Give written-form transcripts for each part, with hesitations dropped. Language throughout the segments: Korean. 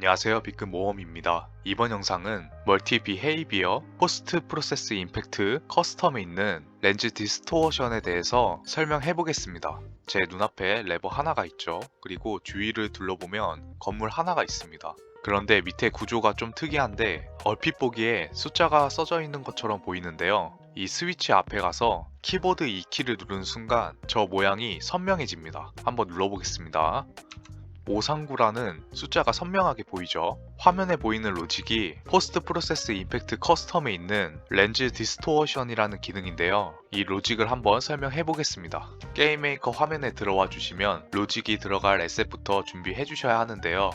안녕하세요. 비급 모험입니다. 이번 영상은 멀티 비헤이비어 포스트 프로세스 임팩트 커스텀에 있는 렌즈 디스토어션에 대해서 설명해 보겠습니다. 제 눈앞에 레버 하나가 있죠. 그리고 주위를 둘러보면 건물 하나가 있습니다. 그런데 밑에 구조가 좀 특이한데 얼핏 보기에 숫자가 써져 있는 것처럼 보이는데요. 이 스위치 앞에 가서 키보드 2키를 누르는 순간 저 모양이 선명해집니다. 한번 눌러보겠습니다. 539라는 숫자가 선명하게 보이죠. 화면에 보이는 로직이 포스트 프로세스 임팩트 커스텀에 있는 렌즈 디스토어션이라는 기능인데요. 이 로직을 한번 설명해 보겠습니다. 게임 메이커 화면에 들어와 주시면 로직이 들어갈 에셋부터 준비해 주셔야 하는데요.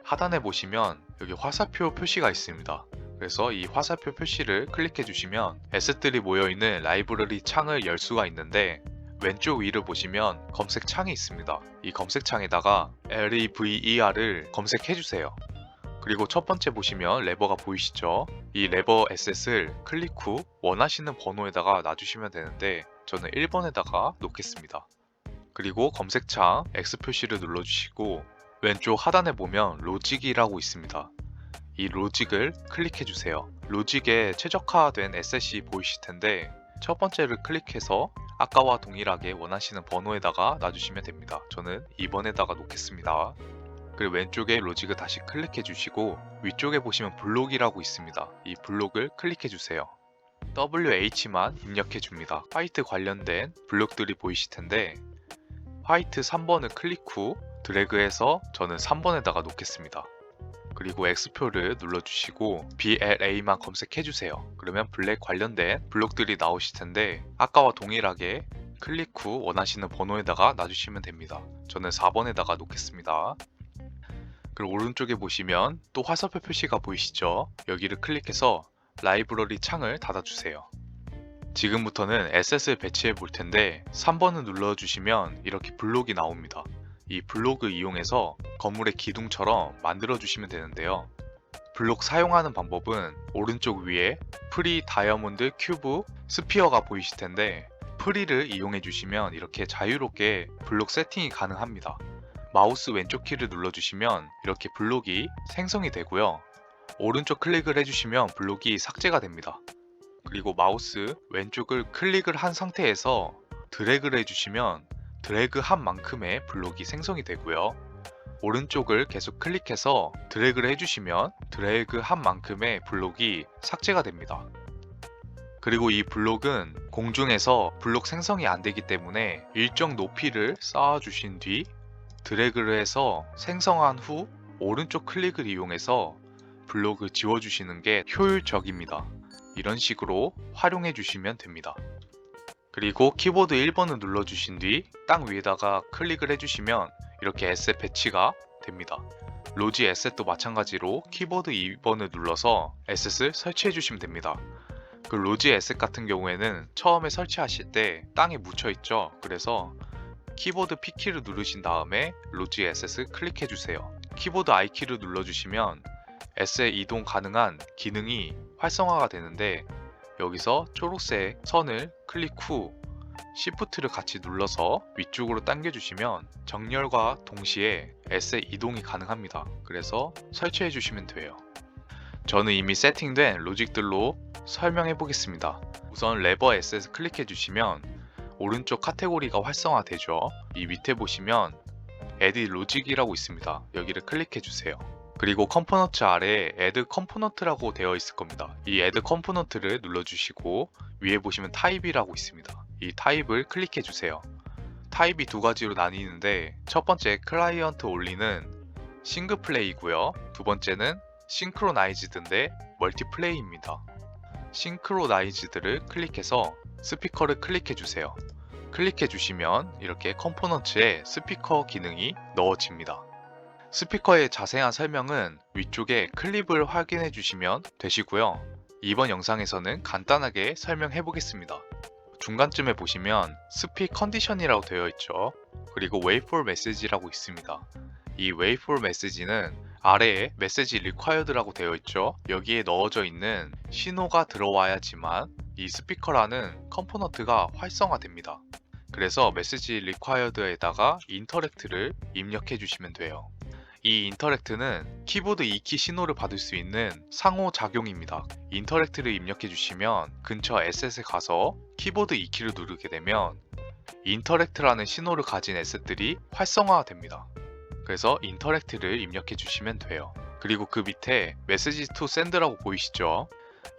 하단에 보시면 여기 화살표 표시가 있습니다. 그래서 이 화살표 표시를 클릭해 주시면 에셋들이 모여있는 라이브러리 창을 열 수가 있는데 왼쪽 위를 보시면 검색 창이 있습니다. 이 검색 창에다가 LEVER을 검색해 주세요. 그리고 첫 번째 보시면 레버가 보이시죠? 이 레버 에셋을 클릭 후 원하시는 번호에다가 놔주시면 되는데 저는 1번에다가 놓겠습니다. 그리고 검색창 X 표시를 눌러주시고 왼쪽 하단에 보면 로직이라고 있습니다. 이 로직을 클릭해 주세요. 로직에 최적화된 에셋이 보이실 텐데 첫 번째를 클릭해서 아까와 동일하게 원하시는 번호에다가 놔주시면 됩니다. 저는 2번에다가 놓겠습니다. 그리고 왼쪽에 로직을 다시 클릭해 주시고 위쪽에 보시면 블록이라고 있습니다. 이 블록을 클릭해 주세요. WH만 입력해 줍니다. 화이트 관련된 블록들이 보이실 텐데 화이트 3번을 클릭 후 드래그해서 저는 3번에다가 놓겠습니다. 그리고 X표를 눌러주시고 BLA만 검색해주세요. 그러면 블랙 관련된 블록들이 나오실 텐데 아까와 동일하게 클릭 후 원하시는 번호에다가 놔주시면 됩니다. 저는 4번에다가 놓겠습니다. 그리고 오른쪽에 보시면 또 화살표 표시가 보이시죠? 여기를 클릭해서 라이브러리 창을 닫아주세요. 지금부터는 에셋을 배치해 볼 텐데 3번을 눌러주시면 이렇게 블록이 나옵니다. 이 블록을 이용해서 건물의 기둥처럼 만들어 주시면 되는데요. 블록 사용하는 방법은 오른쪽 위에 프리 다이아몬드 큐브 스피어가 보이실 텐데 프리를 이용해 주시면 이렇게 자유롭게 블록 세팅이 가능합니다. 마우스 왼쪽 키를 눌러 주시면 이렇게 블록이 생성이 되고요. 오른쪽 클릭을 해주시면 블록이 삭제가 됩니다. 그리고 마우스 왼쪽을 클릭을 한 상태에서 드래그를 해주시면 드래그한 만큼의 블록이 생성이 되고요. 오른쪽을 계속 클릭해서 드래그를 해주시면 드래그한 만큼의 블록이 삭제가 됩니다. 그리고 이 블록은 공중에서 블록 생성이 안 되기 때문에 일정 높이를 쌓아주신 뒤 드래그를 해서 생성한 후 오른쪽 클릭을 이용해서 블록을 지워주시는 게 효율적입니다. 이런 식으로 활용해 주시면 됩니다. 그리고 키보드 1번을 눌러주신 뒤 땅 위에다가 클릭을 해주시면 이렇게 에셋 배치가 됩니다. 로지 에셋도 마찬가지로 키보드 2번을 눌러서 에셋을 설치해 주시면 됩니다. 그 로지 에셋 같은 경우에는 처음에 설치하실 때 땅에 묻혀 있죠. 그래서 키보드 P키를 누르신 다음에 로지 에셋을 클릭해 주세요. 키보드 I키를 눌러주시면 에셋 이동 가능한 기능이 활성화가 되는데 여기서 초록색 선을 클릭 후 Shift를 같이 눌러서 위쪽으로 당겨주시면 정렬과 동시에 에셋 이동이 가능합니다. 그래서 설치해 주시면 돼요. 저는 이미 세팅된 로직들로 설명해 보겠습니다. 우선 레버 에셋을 클릭해 주시면 오른쪽 카테고리가 활성화되죠. 이 밑에 보시면 Add 로직이라고 있습니다. 여기를 클릭해 주세요. 그리고 컴포넌트 아래에 Add 컴포넌트라고 되어 있을 겁니다. 이 Add 컴포넌트를 눌러주시고 위에 보시면 타입이라고 있습니다. 이 타입을 클릭해 주세요. 타입이 두 가지로 나뉘는데 첫 번째 클라이언트 올리는 싱글 플레이고요. 두 번째는 싱크로나이즈드인데 멀티플레이입니다. 싱크로나이즈드를 클릭해서 스피커를 클릭해 주세요. 클릭해 주시면 이렇게 컴포넌트에 스피커 기능이 넣어집니다. 스피커의 자세한 설명은 위쪽에 클립을 확인해 주시면 되시고요. 이번 영상에서는 간단하게 설명해 보겠습니다. 중간쯤에 보시면 스픽 컨디션이라고 되어 있죠. 그리고 wait for message라고 있습니다. 이 wait for message는 아래에 message required라고 되어 있죠. 여기에 넣어져 있는 신호가 들어와야지만 이 스피커라는 컴포넌트가 활성화됩니다. 그래서 message required에다가 interact를 입력해 주시면 돼요. 이 인터랙트는 키보드 2키 신호를 받을 수 있는 상호작용입니다. 인터랙트를 입력해 주시면 근처 에셋에 가서 키보드 2키를 누르게 되면 인터랙트라는 신호를 가진 에셋들이 활성화됩니다. 그래서 인터랙트를 입력해 주시면 돼요. 그리고 그 밑에 메시지 투 샌드라고 보이시죠?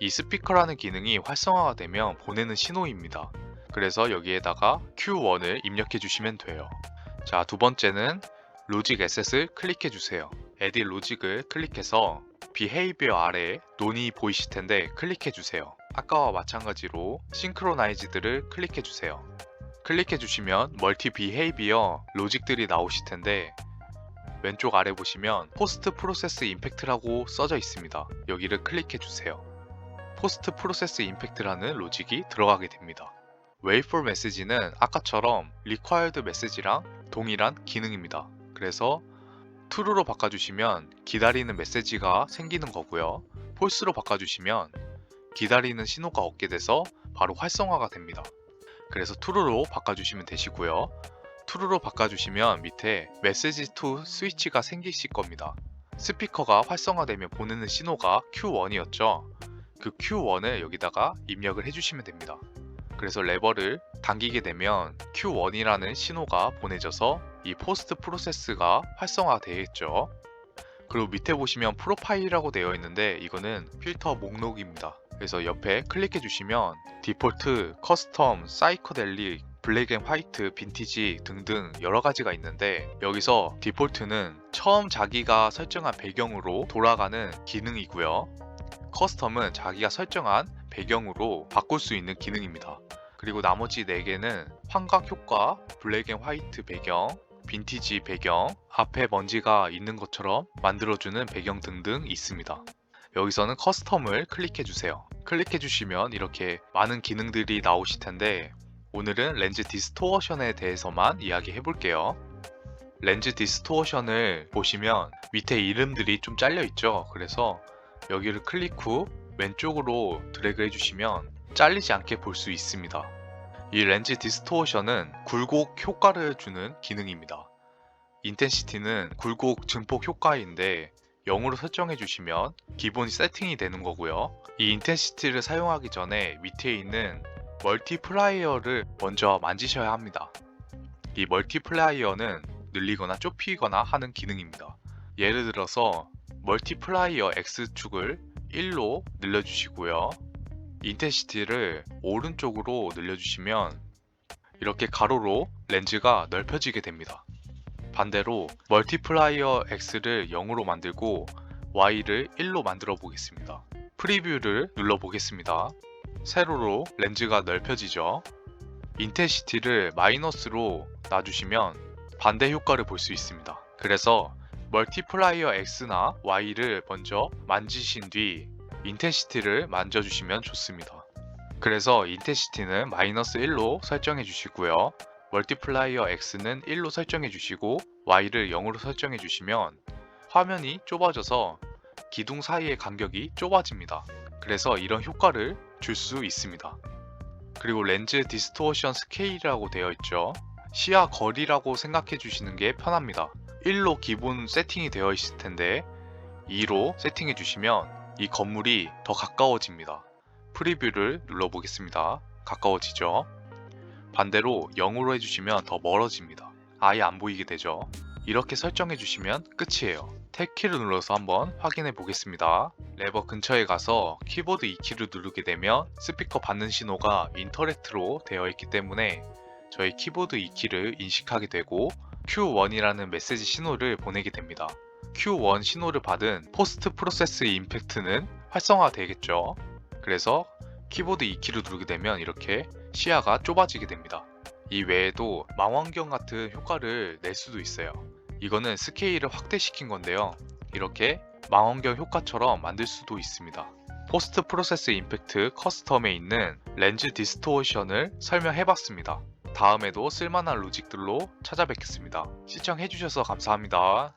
이 스피커라는 기능이 활성화가 되면 보내는 신호입니다. 그래서 여기에다가 Q1을 입력해 주시면 돼요. 자, 두 번째는 로직 에셋을 클릭해 주세요. Edit 로직을 클릭해서 Behavior 아래에 논이 보이실 텐데 클릭해 주세요. 아까와 마찬가지로 Synchronized를 클릭해 주세요. 클릭해 주시면 멀티 비헤이비어 로직들이 나오실 텐데 왼쪽 아래 보시면 포스트 프로세스 임팩트라고 써져 있습니다. 여기를 클릭해 주세요. 포스트 프로세스 임팩트라는 로직이 들어가게 됩니다. wait for message는 아까처럼 required message랑 동일한 기능입니다. 그래서 true로 바꿔주시면 기다리는 메시지가 생기는 거고요. false로 바꿔주시면 기다리는 신호가 얻게 돼서 바로 활성화가 됩니다. 그래서 true로 바꿔주시면 되시고요. true로 바꿔주시면 밑에 message to switch가 생기실 겁니다. 스피커가 활성화되면 보내는 신호가 Q1이었죠. 그 Q1을 여기다가 입력을 해주시면 됩니다. 그래서 레버를 당기게 되면 Q1이라는 신호가 보내져서 이 포스트 프로세스가 활성화되겠죠. 그리고 밑에 보시면 프로파일이라고 되어 있는데 이거는 필터 목록입니다. 그래서 옆에 클릭해 주시면 디폴트, 커스텀, 사이코델릭, 블랙 앤 화이트, 빈티지 등등 여러 가지가 있는데 여기서 디폴트는 처음 자기가 설정한 배경으로 돌아가는 기능이고요. 커스텀은 자기가 설정한 배경으로 바꿀 수 있는 기능입니다. 그리고 나머지 4개는 환각 효과, 블랙 앤 화이트 배경, 빈티지 배경, 앞에 먼지가 있는 것처럼 만들어주는 배경 등등 있습니다. 여기서는 커스텀을 클릭해 주세요. 클릭해 주시면 이렇게 많은 기능들이 나오실 텐데 오늘은 렌즈 디스토어션에 대해서만 이야기해 볼게요. 렌즈 디스토어션을 보시면 밑에 이름들이 좀 잘려 있죠. 그래서 여기를 클릭 후 왼쪽으로 드래그 해주시면 잘리지 않게 볼 수 있습니다. 이 렌즈 디스토어션은 굴곡 효과를 주는 기능입니다. 인텐시티는 굴곡 증폭 효과인데 0으로 설정해 주시면 기본 세팅이 되는 거고요. 이 인텐시티를 사용하기 전에 밑에 있는 멀티플라이어를 먼저 만지셔야 합니다. 이 멀티플라이어는 늘리거나 좁히거나 하는 기능입니다. 예를 들어서 멀티플라이어 X축을 1로 늘려주시고요. 인텐시티를 오른쪽으로 늘려주시면 이렇게 가로로 렌즈가 넓혀지게 됩니다. 반대로 멀티플라이어 X를 0으로 만들고 Y를 1로 만들어 보겠습니다. 프리뷰를 눌러 보겠습니다. 세로로 렌즈가 넓혀지죠. 인텐시티를 마이너스로 놔주시면 반대 효과를 볼 수 있습니다. 그래서 멀티플라이어 X나 Y를 먼저 만지신 뒤 인텐시티를 만져주시면 좋습니다. 그래서 인텐시티는 마이너스 1로 설정해 주시고요. 멀티플라이어 X는 1로 설정해 주시고 Y를 0으로 설정해 주시면 화면이 좁아져서 기둥 사이의 간격이 좁아집니다. 그래서 이런 효과를 줄 수 있습니다. 그리고 렌즈 디스토어션 스케일이라고 되어 있죠. 시야 거리라고 생각해 주시는 게 편합니다. 1로 기본 세팅이 되어 있을 텐데 2로 세팅해 주시면 이 건물이 더 가까워집니다. 프리뷰를 눌러보겠습니다. 가까워지죠? 반대로 0으로 해주시면 더 멀어집니다. 아예 안 보이게 되죠? 이렇게 설정해 주시면 끝이에요. 탭키를 눌러서 한번 확인해 보겠습니다. 레버 근처에 가서 키보드 2키를 누르게 되면 스피커 받는 신호가 인터랙트로 되어 있기 때문에 저희 키보드 2키를 인식하게 되고 Q1이라는 메시지 신호를 보내게 됩니다. Q1 신호를 받은 포스트 프로세스 임팩트는 활성화되겠죠. 그래서 키보드 2키를 누르게 되면 이렇게 시야가 좁아지게 됩니다. 이 외에도 망원경 같은 효과를 낼 수도 있어요. 이거는 스케일을 확대시킨 건데요. 이렇게 망원경 효과처럼 만들 수도 있습니다. 포스트 프로세스 임팩트 커스텀에 있는 렌즈 디스토어션을 설명해봤습니다. 다음에도 쓸만한 로직들로 찾아뵙겠습니다. 시청해주셔서 감사합니다.